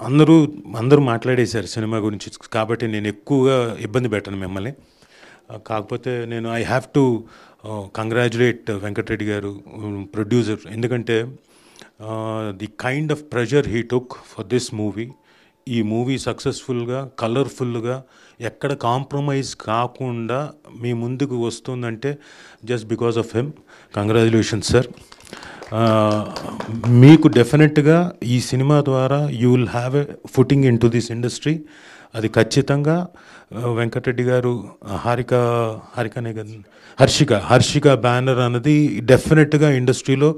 అందరూ అందరూ మాట్లాడేశారు సినిమా గురించి, కాబట్టి నేను ఎక్కువగా ఇబ్బంది పెట్టను మిమ్మల్ని. కాకపోతే నేను I have to congratulate Venkata Reddy గారు, ప్రొడ్యూసర్. ఎందుకంటే the kind of pressure he took for this movie. ఈ మూవీ సక్సెస్ఫుల్గా, కలర్ఫుల్గా, ఎక్కడ కాంప్రమైజ్ కాకుండా మీ ముందుకు వస్తుందంటే just because of him. Congratulations sir. మీకు డెఫినెట్గా ఈ సినిమా ద్వారా you will have a footing in to this industry. అది ఖచ్చితంగా వెంకటరెడ్డి గారు, హారికనే కదా, హర్షిక బ్యానర్ అన్నది డెఫినెట్గా ఇండస్ట్రీలో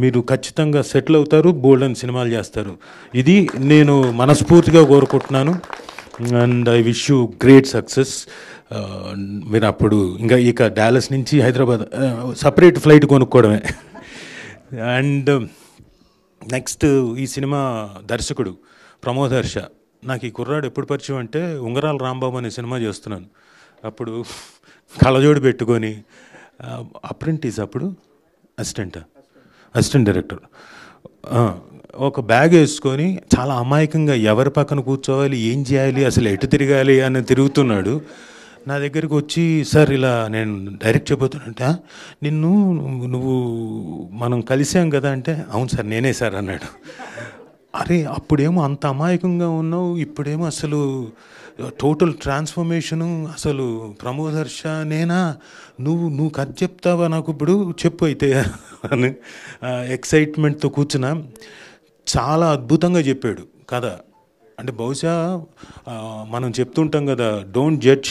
మీరు ఖచ్చితంగా సెటిల్ అవుతారు, బోల్డ్ అని సినిమాలు చేస్తారు. ఇది నేను మనస్ఫూర్తిగా కోరుకుంటున్నాను. And I wish you great success. మీరు అప్పుడు ఇక డాలస్ నుంచి హైదరాబాద్ సపరేట్ ఫ్లైట్ కొనుక్కోవడమే. అండ్ నెక్స్ట్ ఈ సినిమా దర్శకుడు ప్రమోద్ హర్ష. నాకు ఈ కుర్రాడు ఎప్పుడు పరిచయం అంటే ఉంగరాల రాంబాబు అనే సినిమా చేస్తున్నాను. అప్పుడు కళ్ళజోడు పెట్టుకొని, అప్రెంటిస్, అప్పుడు అసిస్టెంట్ డైరెక్టర్, ఒక బ్యాగ్ వేసుకొని చాలా అమాయకంగా ఎవరి పక్కన కూర్చోవాలి, ఏం చేయాలి, అసలు ఎటు తిరగాలి అని తిరుగుతున్నాడు. నా దగ్గరికి వచ్చి, సార్ ఇలా నేను డైరెక్ట్ చెప్పబోతున్నా, నువ్వు మనం కలిసాం కదా అంటే, అవును సార్ నేనే సార్ అన్నాడు. అరే అప్పుడేమో అంత అమాయకంగా ఉన్నావు, ఇప్పుడేమో అసలు టోటల్ ట్రాన్స్ఫర్మేషను, అసలు ప్రమోద్ హర్ష నేనా, నువ్వు కథ చెప్తావా నాకు, ఇప్పుడు చెప్పు అయితే అని ఎక్సైట్మెంట్తో కూర్చున్నా. చాలా అద్భుతంగా చెప్పాడు కథ. అంటే బహుశా మనం చెప్తుంటాం కదా, don't judge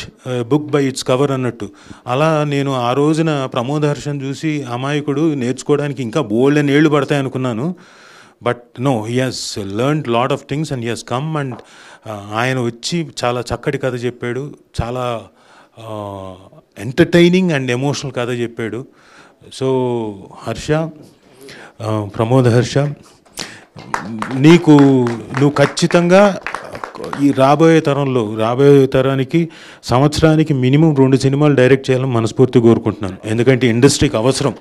book by its cover అన్నట్టు. అలా నేను ఆ రోజున ప్రమోద్ హర్షను చూసి అమాయకుడు నేర్చుకోవడానికి ఇంకా బోల్డ్ అని ఏళ్ళు పడతాయి అనుకున్నాను. But no, he has learned lot of things and he has come. And ఆయన వచ్చి చాలా చక్కటి కథ చెప్పాడు, చాలా ఎంటర్టైనింగ్ అండ్ ఎమోషనల్ కథ చెప్పాడు. సో హర్ష, ప్రమోద్ హర్ష, నువ్వు ఖచ్చితంగా ఈ రాబోయే తరానికి సంవత్సరానికి మినిమం 2 సినిమాలు డైరెక్ట్ చేయాలని మనస్ఫూర్తిగా కోరుకుంటున్నాను. ఎందుకంటే ఇండస్ట్రీకి అవసరం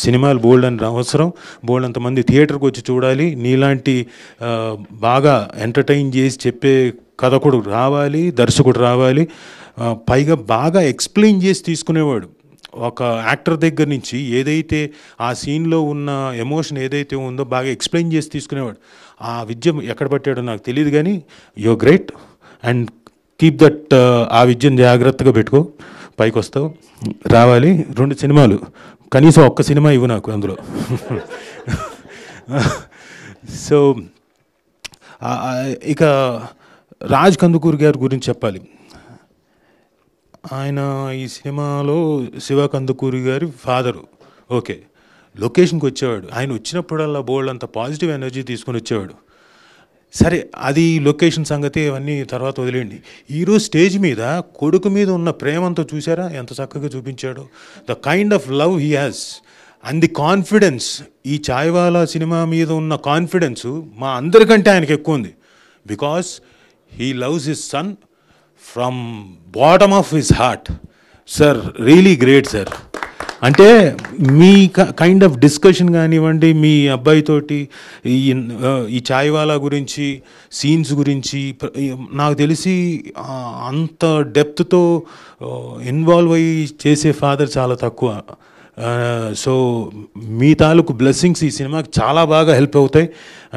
సినిమాలు, బోల్డ్ అని అవసరం, బోల్డ్ అంతమంది థియేటర్కి వచ్చి చూడాలి. నీలాంటి బాగా ఎంటర్టైన్ చేసి చెప్పే కథకుడు రావాలి, దర్శకుడు రావాలి, పైగా బాగా ఎక్స్ప్లెయిన్ చేసి తీసుకునేవాడు. ఒక యాక్టర్ దగ్గర నుంచి ఏదైతే ఆ సీన్లో ఉన్న ఎమోషన్ ఏదైతే ఉందో బాగా ఎక్స్ప్లెయిన్ చేసి తీసుకునేవాడు. ఆ విద్య ఎక్కడ పట్టాడో నాకు తెలియదు, కానీ you're great and keep that. ఆ విద్యను జాగ్రత్తగా పెట్టుకో, పైకి వస్తావు, రావాలి. 2 సినిమాలు, కనీసం ఒక్క సినిమా ఇవ్వు నాకు అందులో. సో ఇక రాజ్ కందుకూరి గారి గురించి చెప్పాలి. ఆయన ఈ సినిమాలో శివ కందుకూరి గారి ఫాదరు. ఓకే, లొకేషన్కి వచ్చేవాడు. ఆయన వచ్చినప్పుడల్లా బోల్డ్ అంత పాజిటివ్ ఎనర్జీ తీసుకొని వచ్చేవాడు. సరే, అది లొకేషన్ సంగతి, అవన్నీ తర్వాత వదిలేండి. ఈరోజు స్టేజ్ మీద కొడుకు మీద ఉన్న ప్రేమంతో చూసారా ఎంత చక్కగా చూపించాడు. The kind of love he has and the confidence. ఈ చాయ్వాలా సినిమా మీద ఉన్న కాన్ఫిడెన్సు మా అందరికంటే ఆయనకు ఎక్కువ ఉంది. Because he loves his son from bottom of his heart. Sir really great sir. అంటే మీ కైండ్ ఆఫ్ డిస్కషన్ కానివ్వండి, మీ అబ్బాయితోటి ఈ చాయ్వాలా గురించి, సీన్స్ గురించి, నాకు తెలిసి అంత డెప్త్తో ఇన్వాల్వ్ అయ్యి చేసే ఫాదర్ చాలా తక్కువ. సో మీ తాలూకు బ్లెస్సింగ్స్ ఈ సినిమాకి చాలా బాగా హెల్ప్ అవుతాయి.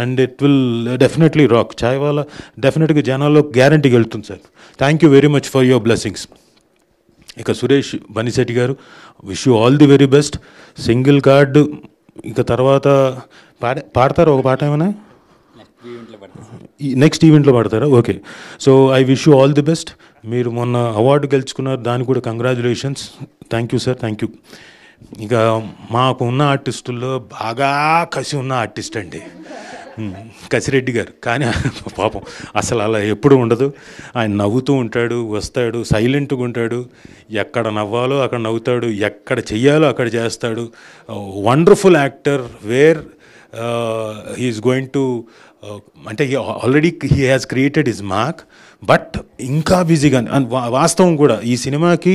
And it will definitely rock. Chaiwala డెఫినెట్గా జనాల్లో గ్యారంటీగా వెళ్తుంది sir. Thank you very much for your blessings. ఇక సురేష్ బనిశెట్టి గారు, wish you all the very best. Single card, ఇక తర్వాత పాడతారా ఒక పాట ఏమైనా? నెక్స్ట్ ఈవెంట్లో పాడతారా? Okay. So I wish you all the best. మీరు మొన్న అవార్డు గెలుచుకున్నారు, దానికి కూడా congratulations. Thank you sir, thank you. ఇక మాకు ఉన్న ఆర్టిస్టుల్లో బాగా కసి ఉన్న ఆర్టిస్ట్ అండి కసిరెడ్డి గారు. కానీ పాపం అసలు అలా ఎప్పుడు ఉండదు. ఆయన నవ్వుతూ ఉంటాడు, వస్తాడు, సైలెంట్గా ఉంటాడు. ఎక్కడ నవ్వాలో అక్కడ నవ్వుతాడు, ఎక్కడ చెయ్యాలో అక్కడ చేస్తాడు. Wonderful actor. Where he's going to, అంటే already he has created his mark, but ఇంకా బిజీగా వాస్తవం కూడా ఈ సినిమాకి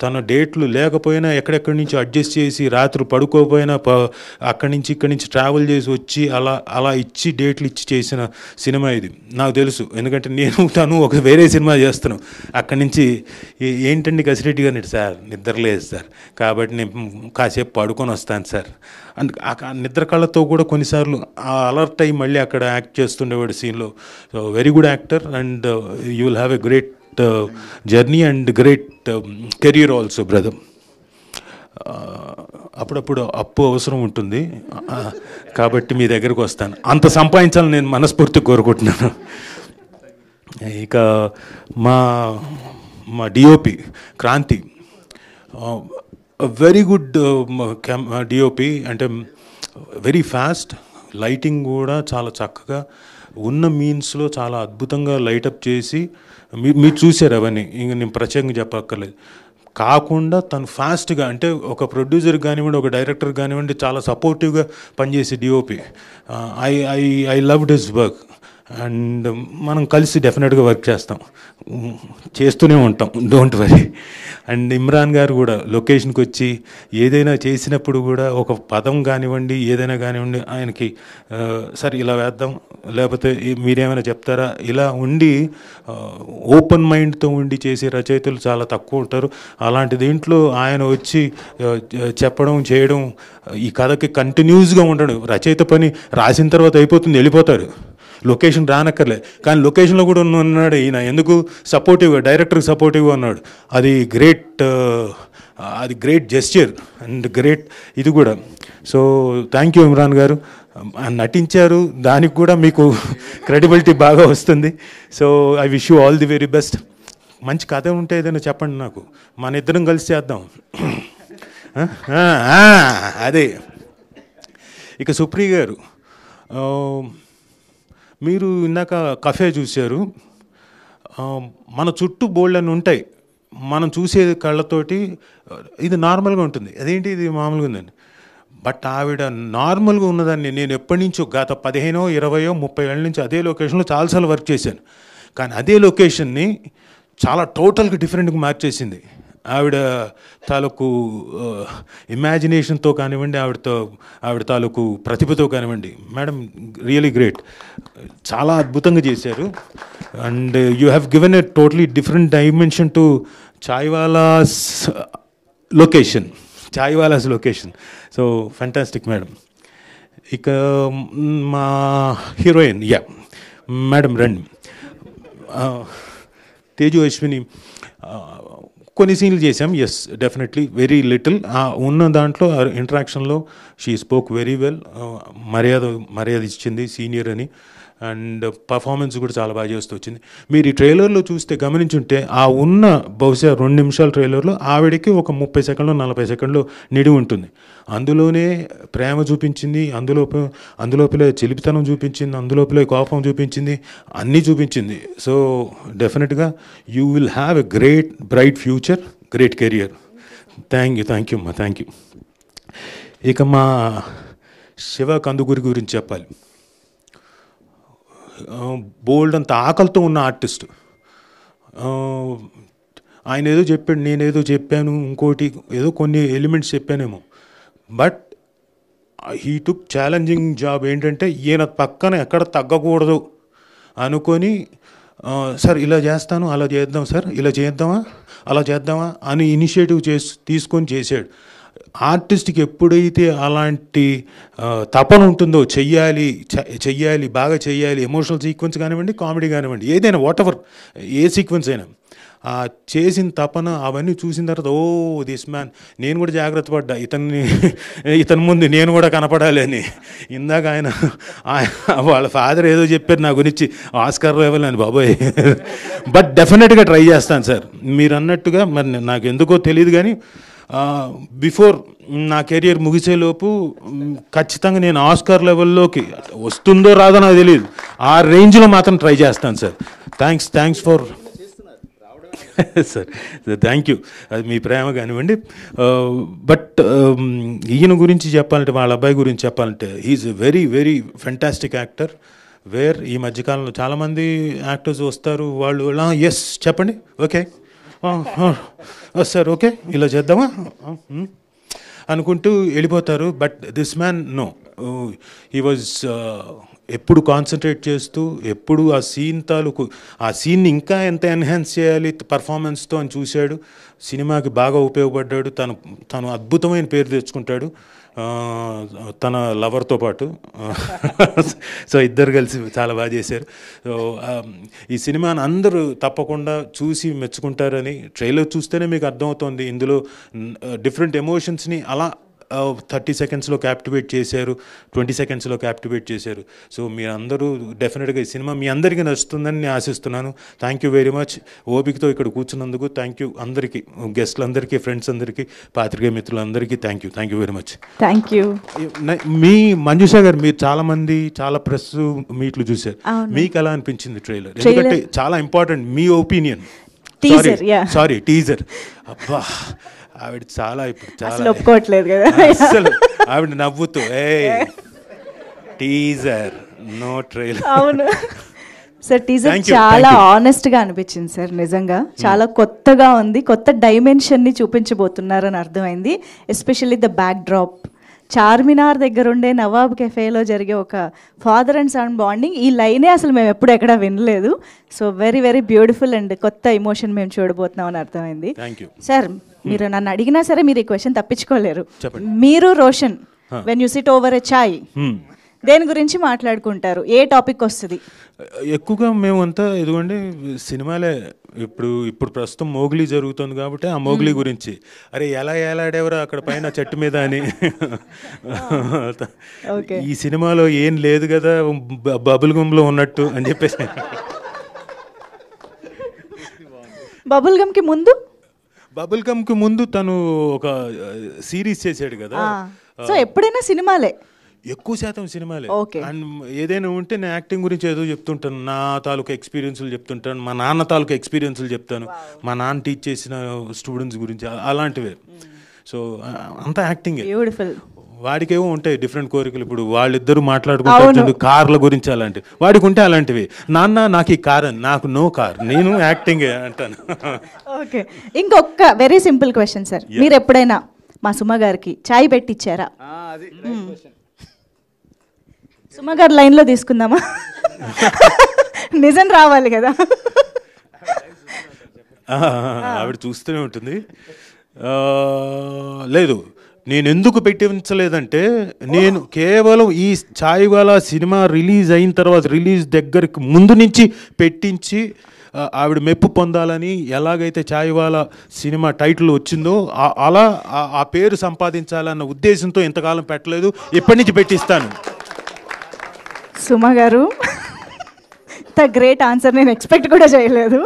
తన డేట్లు లేకపోయినా ఎక్కడెక్కడి నుంచి అడ్జస్ట్ చేసి రాత్రి పడుకోపోయినా అక్కడి నుంచి ఇక్కడి నుంచి ట్రావెల్ చేసి వచ్చి అలా అలా ఇచ్చి డేట్లు ఇచ్చి చేసిన సినిమా ఇది. నాకు తెలుసు, ఎందుకంటే నేను తను ఒక వేరే సినిమా చేస్తున్నాం. అక్కడి నుంచి ఏంటండి కసిరెడ్డి గారు, సార్ నిద్రలేదు సార్, కాబట్టి నేను కాసేపు పడుకొని వస్తాను సార్ అండ్ నిద్ర కళ్ళతో కూడా కొన్నిసార్లు అలర్ట్ అయ్యి మళ్ళీ అక్కడ యాక్ట్ చేస్తుండేవాడు సీన్లో. So very good actor and you will have a great journey and great career also brother. అప్పుడప్పుడు అప్పు అవసరం ఉంటుంది కాబట్టి మీ దగ్గరకు వస్తాను, అంత సంపాదించాలని నేను మనస్ఫూర్తిగా కోరుకుంటున్నాను. ఇక మా మా DOP Kranti, very good DOP, అంటే వెరీ ఫాస్ట్, లైటింగ్ కూడా చాలా చక్కగా ఉన్న మీన్స్లో చాలా అద్భుతంగా లైటప్ చేసి మీరు చూసారు అవన్నీ, ఇంక నేను ప్రత్యేకంగా చెప్పక్కర్లేదు. కాకుండా తను ఫాస్ట్గా, అంటే ఒక ప్రొడ్యూసర్ కానివ్వండి, ఒక డైరెక్టర్ కానివ్వండి, చాలా సపోర్టివ్గా పనిచేసే DOP. I loved his work and మనం కలిసి డెఫినెట్గా వర్క్ చేస్తూనే ఉంటాం, డోంట్ వరీ. అండ్ ఇమ్రాన్ గారు కూడా లొకేషన్కి వచ్చి ఏదైనా చేసినప్పుడు కూడా ఒక పదం కానివ్వండి, ఏదైనా కానివ్వండి, ఆయనకి సరే ఇలా వేద్దాం, లేకపోతే మీరేమైనా చెప్తారా, ఇలా ఉండి ఓపెన్ మైండ్తో ఉండి చేసే రచయితలు చాలా తక్కువ ఉంటారు. అలాంటి దీంట్లో ఆయన వచ్చి చెప్పడం చేయడం, ఈ కథకి కంటిన్యూస్గా ఉండడం. రచయిత పని రాసిన తర్వాత అయిపోతుంది, వెళ్ళిపోతారు, లొకేషన్ రానక్కర్లే, కానీ లొకేషన్లో కూడా ఉన్నాడు ఈయన. ఎందుకు సపోర్టివ్గా, డైరెక్టర్కి సపోర్టివ్గా ఉన్నాడు. అది గ్రేట్ జెస్చర్ అండ్ గ్రేట్ ఇది కూడా. సో థ్యాంక్ యూ ఇమ్రాన్ గారు, నటించారు, దానికి కూడా మీకు క్రెడిబిలిటీ బాగా వస్తుంది. So I wish you all the very best. మంచి కథ ఉంటే ఏదైనా చెప్పండి నాకు, మన ఇద్దరం కలిసి చేద్దాం. అదే. ఇక సుప్రియ గారు, మీరు ఇందాక కఫే చూశారు, మన చుట్టూ బోల్డ్ అని ఉంటాయి, మనం చూసే కళ్ళతోటి ఇది నార్మల్గా ఉంటుంది, అదేంటి ఇది మామూలుగా ఉందండి. బట్ ఆవిడ నార్మల్గా ఉన్నదాన్ని నేను ఎప్పటి నుంచో గత 15, 20, 30 ఏళ్ళ నుంచి అదే లొకేషన్లో చాలాసార్లు వర్క్ చేశాను. కానీ అదే లొకేషన్ని చాలా టోటల్గా డిఫరెంట్గా మార్చేసింది ఆవిడ తాలూకు ఇమాజినేషన్తో కానివ్వండి, ఆవిడ తాలూకు ప్రతిభతో కానివ్వండి. మేడం రియలీ గ్రేట్, చాలా అద్భుతంగా చేశారు. And you have given a totally different dimension to chaiwalas location. So fantastic madam. ఇక మా హీరోయిన్ మేడం రండి. తేజు అశ్విని కొన్ని సీన్లు చేసాం, ఎస్ డెఫినెట్లీ వెరీ లిటిల్. ఉన్న దాంట్లో ఇంటరాక్షన్లో షీ స్పోక్ వెరీ వెల్, మర్యాద ఇచ్చింది సీనియర్ అని. అండ్ పర్ఫార్మెన్స్ కూడా చాలా బాగా చేస్తూ వచ్చింది. మీరు ఈ ట్రైలర్లో చూస్తే గమనించుంటే ఉన్న బహుశా 2 నిమిషాల ట్రైలర్లో ఆవిడకి ఒక 30 సెకండ్లు 40 సెకండ్లు నిడివి ఉంటుంది. అందులోనే ప్రేమ చూపించింది, అందులోపలే చిలిపితనం చూపించింది, అందులోపలే కోపం చూపించింది, అన్నీ చూపించింది. సో డెఫినెట్గా you will have a great bright future, great career. Thank you అమ్మా, థ్యాంక్ యూ. ఇక మా శివ కందుకూరి గురించి చెప్పాలి. బోల్డ్ అంత ఆకలితో ఉన్న ఆర్టిస్ట్. ఆయన ఏదో చెప్పాడు, నేనేదో చెప్పాను, ఇంకోటి ఏదో కొన్ని ఎలిమెంట్స్ చెప్పానేమో. But he took challenging job. ఏంటంటే ఈయన పక్కన ఎక్కడ తగ్గకూడదు అనుకొని, సార్ ఇలా చేస్తాను, అలా చేద్దాం, సార్ ఇలా చేద్దామా, అలా చేద్దామా అని ఇనిషియేటివ్ తీసుకొని చేశాడు. ఆర్టిస్ట్కి ఎప్పుడైతే అలాంటి తపన ఉంటుందో, చెయ్యాలి, బాగా చెయ్యాలి, ఎమోషనల్ సీక్వెన్స్ కానివ్వండి, కామెడీ కానివ్వండి, ఏదైనా వాటెవర్ ఏ సీక్వెన్స్ అయినా, చేసిన తపన అవన్నీ చూసిన తర్వాత దిస్ మ్యాన్, నేను కూడా జాగ్రత్త పడ్డా, ఇతని ముందు నేను కూడా కనపడాలి అని. ఇందాక ఆయన వాళ్ళ ఫాదర్ ఏదో చెప్పారు నా గురించి, ఆస్కార్ లెవెల్ అని. బాబోయ్, బట్ డెఫినెట్గా ట్రై చేస్తాను సార్ మీరు అన్నట్టుగా. మరి నాకు ఎందుకో తెలియదు కానీ బిఫోర్ నా కెరియర్ ముగిసేలోపు ఖచ్చితంగా నేను ఆస్కార్ లెవెల్లోకి వస్తుందో రాదో నాకు తెలియదు, ఆ రేంజ్లో మాత్రం ట్రై చేస్తాను sir. Thanks for sir, thank you. అది మీ ప్రేమ కానివ్వండి. బట్ ఈయన గురించి చెప్పాలంటే, వాళ్ళ అబ్బాయి గురించి చెప్పాలంటే, he is a very very fantastic actor, where ఈ మధ్యకాలంలో చాలామంది యాక్టర్స్ వస్తారు, వాళ్ళు ఎస్ చెప్పండి, ఓకే సార్ ఓకే ఇలా చేద్దామా అనుకుంటూ వెళ్ళిపోతారు. But this man no, he was ఎప్పుడు కాన్సన్ట్రేట్ చేస్తూ, ఎప్పుడు ఆ సీన్ తాలూకు ఆ సీన్ని ఇంకా ఎంత ఎన్హాన్స్ చేయాలి పర్ఫార్మెన్స్తో అని చూశాడు. సినిమాకి బాగా ఉపయోగపడ్డాడు. తను అద్భుతమైన పేరు తెచ్చుకుంటాడు తన లవర్తో పాటు. సో ఇద్దరు కలిసి చాలా బాగా చేశారు. సో ఈ సినిమాని అందరూ తప్పకుండా చూసి మెచ్చుకుంటారని ట్రైలర్ చూస్తేనే మీకు అర్థమవుతుంది. ఇందులో డిఫరెంట్ ఎమోషన్స్ని అలా 30 సెకండ్స్లో క్యాప్టివేట్ చేశారు, 20 సెకండ్స్లో క్యాప్టివేట్ చేశారు. సో మీరందరూ డెఫినెట్గా ఈ సినిమా మీ అందరికీ నచ్చుతుందని నేను ఆశిస్తున్నాను. థ్యాంక్ యూ వెరీ మచ్ ఓపికతో ఇక్కడ కూర్చున్నందుకు. థ్యాంక్ యూ అందరికీ, గెస్ట్లందరికీ, ఫ్రెండ్స్ అందరికీ, పాత్రికేయ మిత్రులందరికీ thank you very much. Thank you. మీ మంజుష గారు, మీరు చాలామంది చాలా ప్రెస్ మీట్లు చూశారు, మీకు ఎలా అనిపించింది ట్రైలర్? ఎందుకంటే చాలా ఇంపార్టెంట్ మీ ఒపీనియన్. Sorry teaser. అబ్బా ఆవిడ చాలా ఇప్పుడు చాలా ఒప్పుకోవట్లేదు కదా అసలు. ఆవిడ నవ్వుతూ టీజర్ నో ట్రైలర్. అవును సార్, టీజర్ చాలా ఆనెస్ట్ గా అనిపించింది సార్. నిజంగా చాలా కొత్తగా ఉంది, కొత్త డైమెన్షన్ ని చూపించబోతున్నారని అర్థమైంది. Especially the back drop, Charminar దగ్గర ఉండే నవాబ్ కెఫేలో జరిగే ఒక ఫాదర్ అండ్ సన్ బాండింగ్, ఈ లైనే అసలు మేము ఎప్పుడు ఎక్కడ వినలేదు. So very very beautiful and కొత్త ఎమోషన్ మేము చూడబోతున్నాం అని అర్థమైంది. సార్ మీరు నన్ను అడిగినా సరే మీరు ఈ క్వశ్చన్ తప్పించుకోలేరు. మీరు Roshan when you sit over a chai దేని గురించి మాట్లాడుకుంటారు? ఏ టాపిక్ వస్తుంది ఎక్కువగా? మేమంతా ఇదిగోండి సినిమాలే. ఇప్పుడు ప్రస్తుతం మోగ్లీ జరుగుతుంది కాబట్టి ఆ మోగ్లీ గురించి, అరే ఎలా ఏలాడేవరా అక్కడ పైన చెట్టు మీద అని, ఈ సినిమాలో ఏం లేదు కదా బబుల్ గమ్లో ఉన్నట్టు అని చెప్పేసి. బబుల్ గమ్ కి ముందు తను ఒక సిరీస్ చేశాడు కదా. సో ఎప్పుడైనా సినిమాలే, ఎక్కువ శాతం సినిమాలే. అండ్ ఏదైనా ఉంటే నేను యాక్టింగ్ గురించి ఏదో చెప్తుంటాను, నా తాలూకా ఎక్స్పీరియన్స్లు చెప్తుంటాను, మా నాన్న తాలూకా ఎక్స్పీరియన్స్లు చెప్తాను, మా నాన్న టీచ్ చేసిన స్టూడెంట్స్ గురించి అలాంటివే. సో అంతా యాక్టింగే. వాడికేమో ఉంటాయి డిఫరెంట్ కోరికలు. ఇప్పుడు వాళ్ళిద్దరూ మాట్లాడుకుంటారు కార్ల గురించి, అలాంటివి వాడికి ఉంటే అలాంటివి. నాన్న నాకు ఈ కార్ అని, నాకు నో కార్, నేను యాక్టింగే అంటాను. ఓకే, ఇంకొక వెరీ సింపుల్ క్వశ్చన్ సార్, మీరు ఎప్పుడైనా మా సుమ గారికి చాయ్ పెట్టించారా? సుమ గారు లైన్లో తీసుకుందామా? నిజం రావాలి కదా. ఆవిడ చూస్తూనే ఉంటుంది. లేదు, నేను ఎందుకు పెట్టించలేదంటే, నేను కేవలం ఈ ఛాయ్ వాలా సినిమా రిలీజ్ అయిన తర్వాత, రిలీజ్ దగ్గరికి ముందు నుంచి పెట్టించి ఆవిడ మెప్పు పొందాలని, ఎలాగైతే ఛాయ్ వాలా సినిమా టైటిల్ వచ్చిందో అలా ఆ పేరు సంపాదించాలన్న ఉద్దేశంతో ఇంతకాలం పెట్టలేదు. ఇప్పటి నుంచి పెట్టిస్తాను. సుమ గారు, ఇంత గ్రేట్ ఆన్సర్ నేను ఎక్స్పెక్ట్ కూడా చేయలేదు.